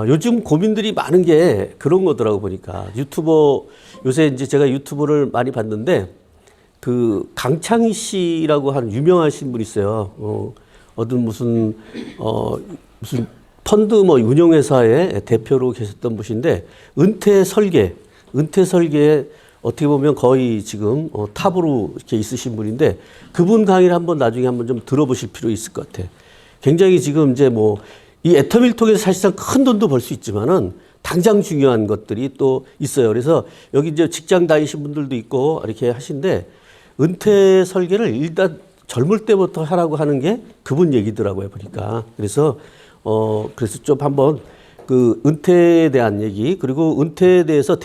요즘 고민들이 많은 게 그런 거더라고 보니까 유튜버 요새 이제 제가 유튜브를 많이 봤는데 그 강창희 씨라고 하는 유명하신 분 있어요. 어떤 무슨 펀드 뭐 운용회사의 대표로 계셨던 분인데 은퇴 설계에 어떻게 보면 거의 지금 탑으로 이렇게 있으신 분인데 그분 강의를 한번 나중에 한번 좀 들어보실 필요 있을 것 같아. 굉장히 지금 이제 뭐 이 애터미를 통해서 사실상 큰 돈도 벌 수 있지만은 당장 중요한 것들이 또 있어요. 그래서 여기 이제 직장 다니신 분들도 있고 이렇게 하신데 은퇴 설계를 일단 젊을 때부터 하라고 하는 게 그분 얘기더라고요, 보니까. 그래서 좀 한번 그 은퇴에 대한 얘기 그리고 은퇴에 대해서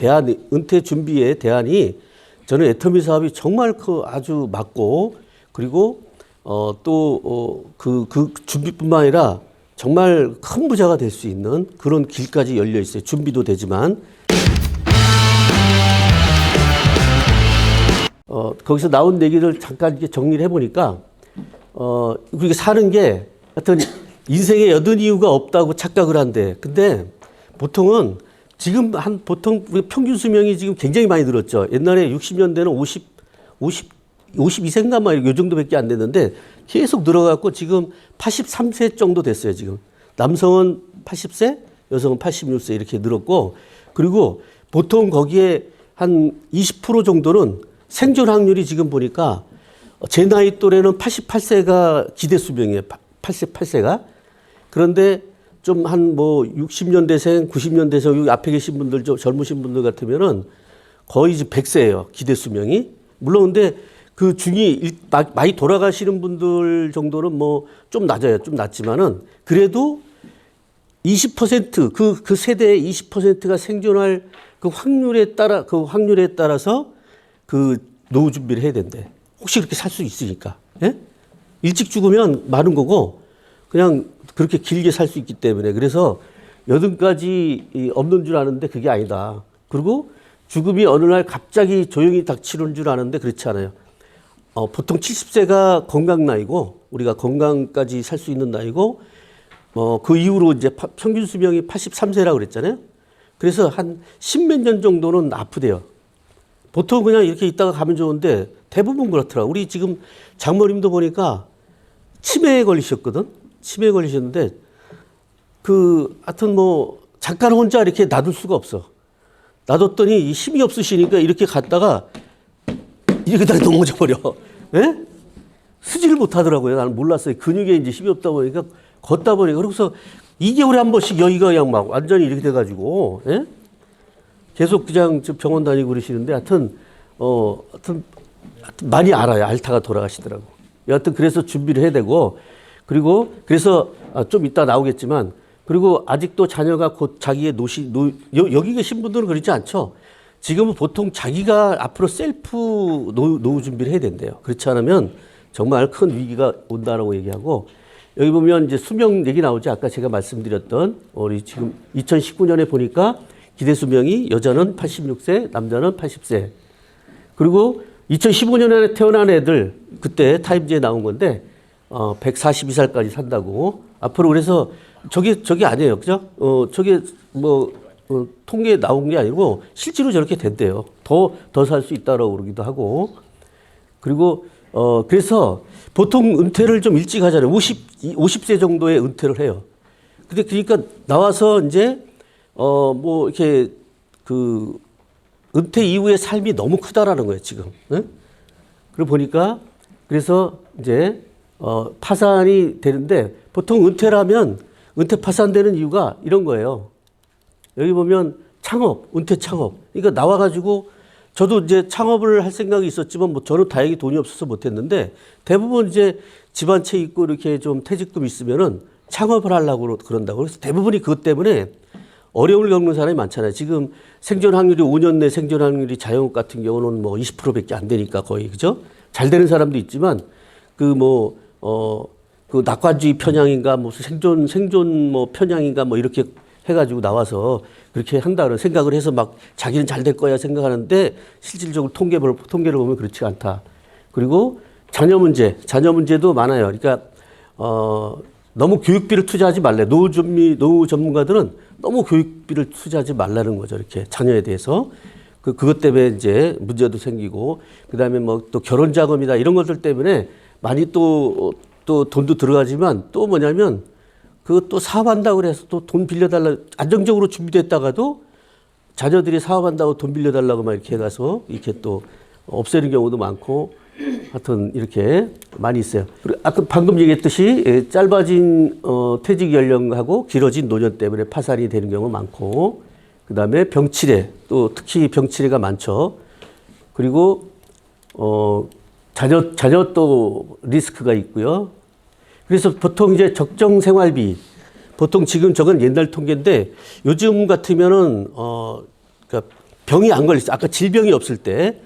은퇴 준비의 대안이 저는 애터미 사업이 정말 아주 맞고 그리고 그 준비뿐만 아니라 정말 큰 부자가 될 수 있는 그런 길까지 열려 있어요. 준비도 되지만. 거기서 나온 얘기를 잠깐 이렇게 정리를 해보니까, 우리가 사는 게 하여튼 인생에 여든 이유가 없다고 착각을 한대. 근데 보통은 지금 보통 우리 평균 수명이 지금 굉장히 많이 늘었죠. 옛날에 60년대는 52세인가 막 요 정도밖에 안 됐는데 계속 늘어갖고 지금 83세 정도 됐어요, 지금. 남성은 80세, 여성은 86세 이렇게 늘었고 그리고 보통 거기에 한 20% 정도는 생존 확률이 지금 보니까 제 나이 또래는 88세가 기대 수명이에요. 88세가. 그런데 좀 한 뭐 60년대생, 90년대생 여기 앞에 계신 분들 젊으신 분들 같으면은 거의 이제 100세예요. 기대 수명이. 물론 근데 그 중이 많이 돌아가시는 분들 정도는 뭐 좀 낮아요. 좀 낮지만은 그래도 20% 그 세대의 20%가 생존할 그 확률에 따라서 그 노후 준비를 해야 된대. 혹시 그렇게 살 수 있으니까. 예? 일찍 죽으면 많은 거고 그냥 그렇게 길게 살 수 있기 때문에 그래서 여든까지 없는 줄 아는데 그게 아니다. 그리고 죽음이 어느 날 갑자기 조용히 닥치는 줄 아는데 그렇지 않아요. 보통 70세가 건강 나이고 우리가 건강까지 살 수 있는 나이고 그 이후로 이제 평균 수명이 83세라고 그랬잖아요. 그래서 한 10몇 년 정도는 아프대요. 보통 그냥 이렇게 있다가 가면 좋은데 대부분 그렇더라고. 우리 지금 장모님도 보니까 치매에 걸리셨거든. 치매에 걸리셨는데 하여튼 뭐 잠깐 혼자 이렇게 놔둘 수가 없어. 놔뒀더니 힘이 없으시니까 이렇게 갔다가 이렇게 다 넘어져 버려. 예? 쓰지를 못하더라고요. 나는 몰랐어요. 근육에 이제 힘이 없다 보니까 걷다 보니까 그래서 2개월에 한 번씩 여기가 그냥 막 완전히 이렇게 돼가지고 예? 계속 그냥 병원 다니고 그러시는데 하여튼 많이 알아요. 앓다가 돌아가시더라고. 여하튼 그래서 준비를 해야 되고 그리고 그래서 좀 이따 나오겠지만 그리고 아직도 자녀가 곧 자기의 여기 계신 분들은 그렇지 않죠. 지금은 보통 자기가 앞으로 셀프 노후 준비를 해야 된대요. 그렇지 않으면 정말 큰 위기가 온다라고 얘기하고 여기 보면 이제 수명 얘기 나오지. 아까 제가 말씀드렸던 우리 지금 2019년에 보니까 기대 수명이 여자는 86세, 남자는 80세. 그리고 2015년에 태어난 애들 그때 타임즈에 나온 건데 142살까지 산다고. 앞으로 그래서 저게 아니에요. 그죠? 저게 뭐 통계에 나온 게 아니고 실제로 저렇게 된대요. 더 살 수 있다라고 그러기도 하고. 그리고 그래서 보통 은퇴를 좀 일찍 하잖아요. 50세 정도에 은퇴를 해요. 근데 그러니까 나와서 이제 뭐 이렇게 그 은퇴 이후의 삶이 너무 크다라는 거예요, 지금. 네? 그리고 보니까 그래서 이제 파산이 되는데 보통 은퇴 파산되는 이유가 이런 거예요. 여기 보면 은퇴 창업. 그러니까 나와가지고 저도 이제 창업을 할 생각이 있었지만 뭐 저는 다행히 돈이 없어서 못했는데 대부분 이제 집안채 있고 이렇게 좀 퇴직금 있으면은 창업을 하려고 그런다고. 그래서 대부분이 그것 때문에 어려움을 겪는 사람이 많잖아요. 지금 생존 확률이 5년 내 생존 확률이 자영업 같은 경우는 뭐 20%밖에 안 되니까 거의 그죠? 잘 되는 사람도 있지만 그 낙관주의 편향인가 무슨 생존 뭐 편향인가 뭐 이렇게 해가지고 나와서 그렇게 한다는 생각을 해서 막 자기는 잘 될 거야 생각하는데 실질적으로 통계를 보면 그렇지 않다. 그리고 자녀 문제도 많아요. 그러니까 너무 교육비를 투자하지 말래. 노후 전문가들은 너무 교육비를 투자하지 말라는 거죠. 이렇게 자녀에 대해서. 그것 때문에 이제 문제도 생기고, 그 다음에 뭐 또 결혼 자금이다 이런 것들 때문에 많이 또 돈도 들어가지만 또 뭐냐면 그것도 사업한다고 그래서 또 돈 빌려달라, 안정적으로 준비됐다가도 자녀들이 사업한다고 돈 빌려달라고 막 이렇게 해가서 이렇게 또 없애는 경우도 많고, 하여튼 이렇게 많이 있어요. 그리고 아까 방금 얘기했듯이 짧아진 퇴직 연령하고 길어진 노년 때문에 파산이 되는 경우 많고, 그 다음에 병치레, 또 특히 병치레가 많죠. 그리고 자녀 또 리스크가 있고요. 그래서 보통 이제 적정 생활비, 보통 지금 저건 옛날 통계인데 요즘 같으면은 그러니까 병이 안 걸렸어. 아까 질병이 없을 때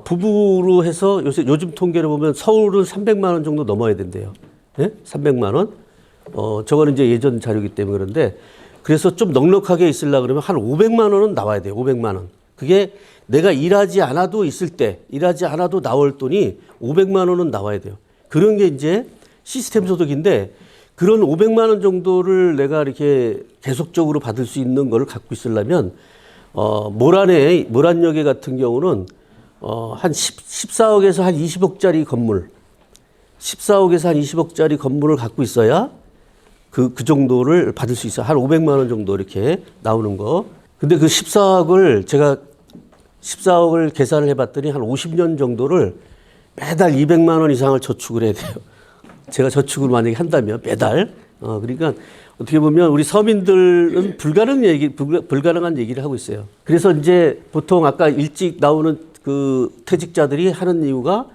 부부로 해서 요즘 통계를 보면 서울은 300만 원 정도 넘어야 된대요. 예? 300만 원. 저거는 이제 예전 자료이기 때문에 그런데, 그래서 좀 넉넉하게 있으려고 그러면 한 500만 원은 나와야 돼요. 500만 원. 그게 내가 일하지 않아도 있을 때, 일하지 않아도 나올 돈이 500만 원은 나와야 돼요. 그런 게 이제 시스템 소득인데, 그런 500만 원 정도를 내가 이렇게 계속적으로 받을 수 있는 걸 갖고 있으려면, 모란역에 같은 경우는 한 14억에서 한 20억짜리 건물, 14억에서 한 20억짜리 건물을 갖고 있어야 그 정도를 받을 수 있어요. 한 500만 원 정도 이렇게 나오는 거. 근데 그 14억을 계산을 해봤더니 한 50년 정도를 매달 200만 원 이상을 저축을 해야 돼요. 제가 저축을 만약에 한다면 매달. 그러니까 어떻게 보면 우리 서민들은 불가능한 얘기를 하고 있어요. 그래서 이제 보통 아까 일찍 나오는 그 퇴직자들이 하는 이유가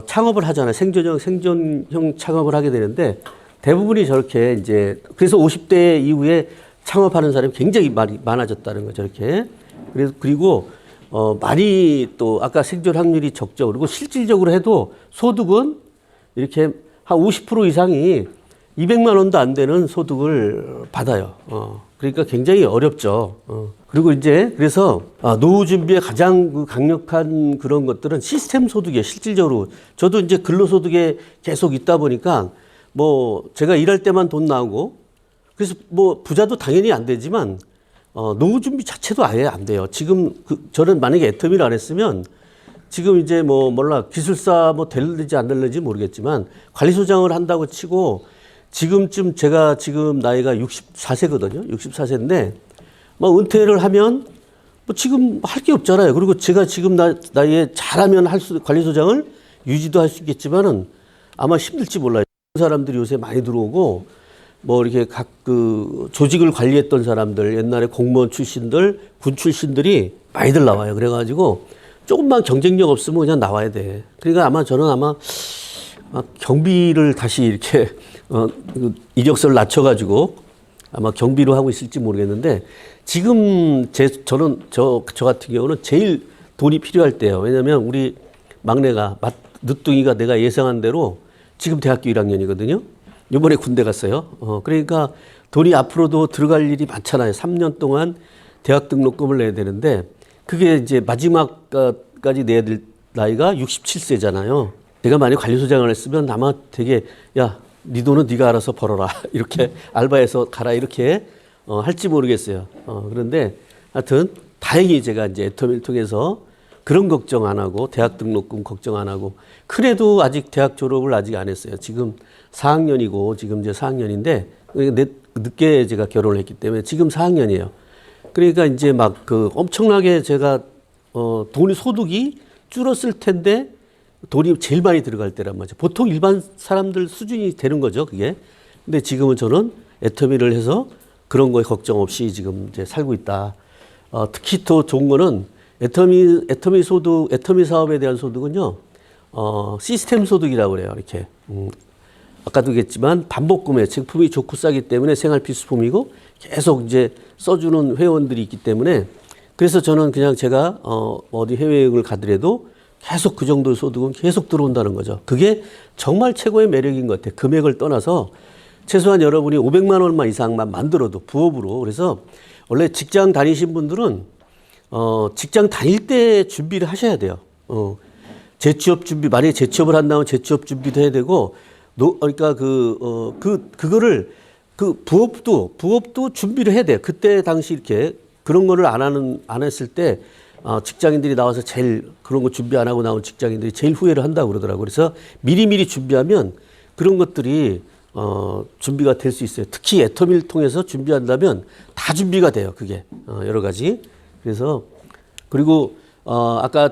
창업을 하잖아요. 생존형 창업을 하게 되는데 대부분이 저렇게 이제, 그래서 50대 이후에 창업하는 사람이 굉장히 많아졌다는 거죠. 저렇게. 그리고 많이 또 아까 생존 확률이 적죠. 그리고 실질적으로 해도 소득은 이렇게 한 50% 이상이 200만 원도 안 되는 소득을 받아요. 그러니까 굉장히 어렵죠. 그리고 이제 그래서 노후 준비에 가장 그 강력한 그런 것들은 시스템 소득이에요. 실질적으로 저도 이제 근로소득에 계속 있다 보니까 뭐 제가 일할 때만 돈 나오고, 그래서 뭐 부자도 당연히 안 되지만 노후 준비 자체도 아예 안 돼요. 지금 저는 만약에 애터미를 안 했으면 지금 이제 뭐 몰라 기술사 뭐 될지 안 될지 모르겠지만 관리소장을 한다고 치고, 지금쯤 제가 지금 나이가 64세거든요. 64세인데 뭐 은퇴를 하면 뭐 지금 할 게 없잖아요. 그리고 제가 지금 나이에 잘하면 관리소장을 유지도 할 수 있겠지만은 아마 힘들지 몰라요. 사람들이 요새 많이 들어오고, 뭐 이렇게 각 그 조직을 관리했던 사람들, 옛날에 공무원 출신들, 군 출신들이 많이들 나와요. 그래가지고 조금만 경쟁력 없으면 그냥 나와야 돼. 그러니까 저는 아마 경비를 다시 이렇게 이력서를 낮춰가지고 아마 경비로 하고 있을지 모르겠는데, 지금 저 같은 경우는 제일 돈이 필요할 때예요. 왜냐하면 우리 막내가 늦둥이가 내가 예상한 대로 지금 대학교 1학년이거든요. 이번에 군대 갔어요. 그러니까 돈이 앞으로도 들어갈 일이 많잖아요. 3년 동안 대학 등록금을 내야 되는데, 그게 이제 마지막까지 내야 될 나이가 67세잖아요. 내가 만약 관리소장을 했으면 아마 되게, 야, 네 돈은 네가 알아서 벌어라. 이렇게 알바해서 가라. 이렇게 할지 모르겠어요. 그런데 하여튼 다행히 제가 이제 애터미를 통해서 그런 걱정 안 하고, 대학 등록금 걱정 안 하고, 그래도 아직 대학 졸업을 아직 안 했어요. 지금 4학년이고, 지금 이제 4학년인데, 늦게 제가 결혼을 했기 때문에 지금 4학년이에요. 그러니까 이제 막 엄청나게 제가, 소득이 줄었을 텐데, 돈이 제일 많이 들어갈 때란 말이죠. 보통 일반 사람들 수준이 되는 거죠, 그게. 근데 지금은 저는 애터미를 해서 그런 거에 걱정 없이 지금 이제 살고 있다. 특히 더 좋은 거는 애터미 사업에 대한 소득은요, 시스템 소득이라고 그래요, 이렇게. 아까도 얘기했지만 반복 구매, 제품이 좋고 싸기 때문에 생활 필수품이고 계속 이제 써주는 회원들이 있기 때문에, 그래서 저는 그냥 제가 어디 해외여행을 가더라도 계속 그 정도의 소득은 계속 들어온다는 거죠. 그게 정말 최고의 매력인 것 같아요. 금액을 떠나서 최소한 여러분이 500만 원만 이상만 만들어도 부업으로. 그래서 원래 직장 다니신 분들은 직장 다닐 때 준비를 하셔야 돼요. 재취업 준비, 만약에 재취업을 한다면 재취업 준비도 해야 되고, 그러니까 그거를 부업도 준비를 해야 돼요. 그때 당시 이렇게 그런 거를 안 했을 때 직장인들이 나와서 제일 그런 거 준비 안 하고 나온 직장인들이 제일 후회를 한다고 그러더라고요. 그래서 미리미리 준비하면 그런 것들이 준비가 될 수 있어요. 특히 애터미를 통해서 준비한다면 다 준비가 돼요. 그게 여러 가지. 그래서 그리고 아까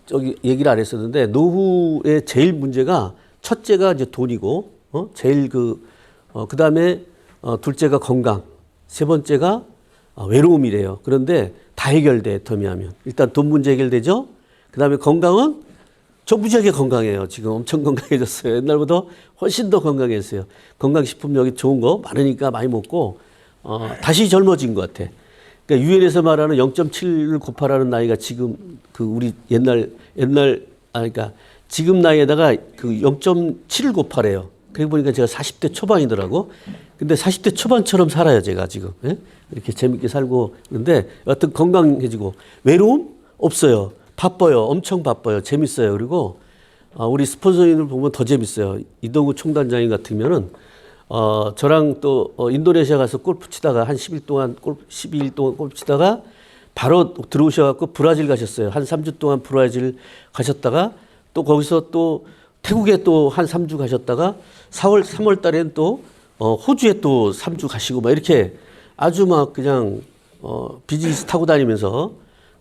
저기 얘기를 안 했었는데 노후의 제일 문제가 첫째가 이제 돈이고 제일 그다음에 둘째가 건강, 세 번째가 외로움이래요. 그런데 다 해결돼 애터미하면. 일단 돈 문제 해결되죠. 그다음에 건강은 저 무지하게 건강해요. 지금 엄청 건강해졌어요. 옛날보다 훨씬 더 건강했어요. 건강식품 여기 좋은 거 많으니까 많이 먹고 다시 젊어진 것 같아. 그러니까 유엔에서 말하는 0.7을 곱하라는 나이가 지금 우리 그러니까 지금 나이에다가 0.7을 곱하래요. 그러고 보니까 제가 40대 초반이더라고. 근데 40대 초반처럼 살아요, 제가 지금. 예? 이렇게 재밌게 살고. 그런데 여하튼 건강해지고 외로움 없어요. 바빠요. 엄청 바빠요. 재밌어요. 그리고 우리 스폰서님을 보면 더 재밌어요. 이동구 총단장님 같으면은 저랑 또 인도네시아 가서 골프 치다가 한 12일 동안 골프 치다가 바로 들어오셔갖고 브라질 가셨어요. 한 3주 동안 브라질 가셨다가 또 거기서 또 태국에 또 한 3주 가셨다가 3월 달엔 또 호주에 또 3주 가시고 막 이렇게 아주 막 그냥 비즈니스 타고 다니면서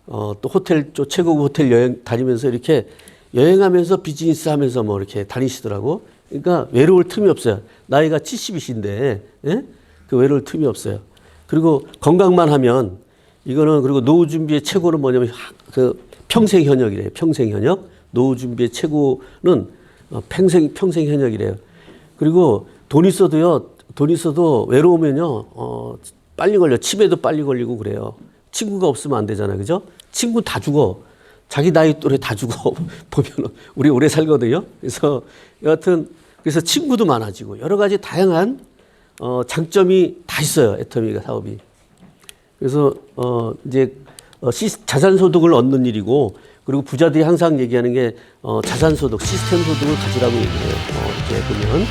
또 호텔 또 최고급 호텔 여행 다니면서 이렇게 여행하면서 비즈니스 하면서 뭐 이렇게 다니시더라고. 그러니까 외로울 틈이 없어요. 나이가 70이신데 예? 그 외로울 틈이 없어요. 그리고 건강만 하면 이거는 그리고 노후 준비의 최고는 뭐냐면 평생 현역이래요. 평생 현역. 노후 준비의 최고는 평생 현역이래요. 그리고 돈 있어도 외로우면요 빨리 걸려. 치매도 빨리 걸리고 그래요. 친구가 없으면 안 되잖아요. 그죠? 친구 다 죽어. 자기 나이 또래 다 죽어. 보면 우리 오래 살거든요. 그래서 여하튼 그래서 친구도 많아지고 여러 가지 다양한 장점이 다 있어요. 애터미가 사업이. 그래서 이제 자산 소득을 얻는 일이고 그리고 부자들이 항상 얘기하는 게 자산 소득, 시스템 소득을 가지라고 얘기해요. 이렇게 보면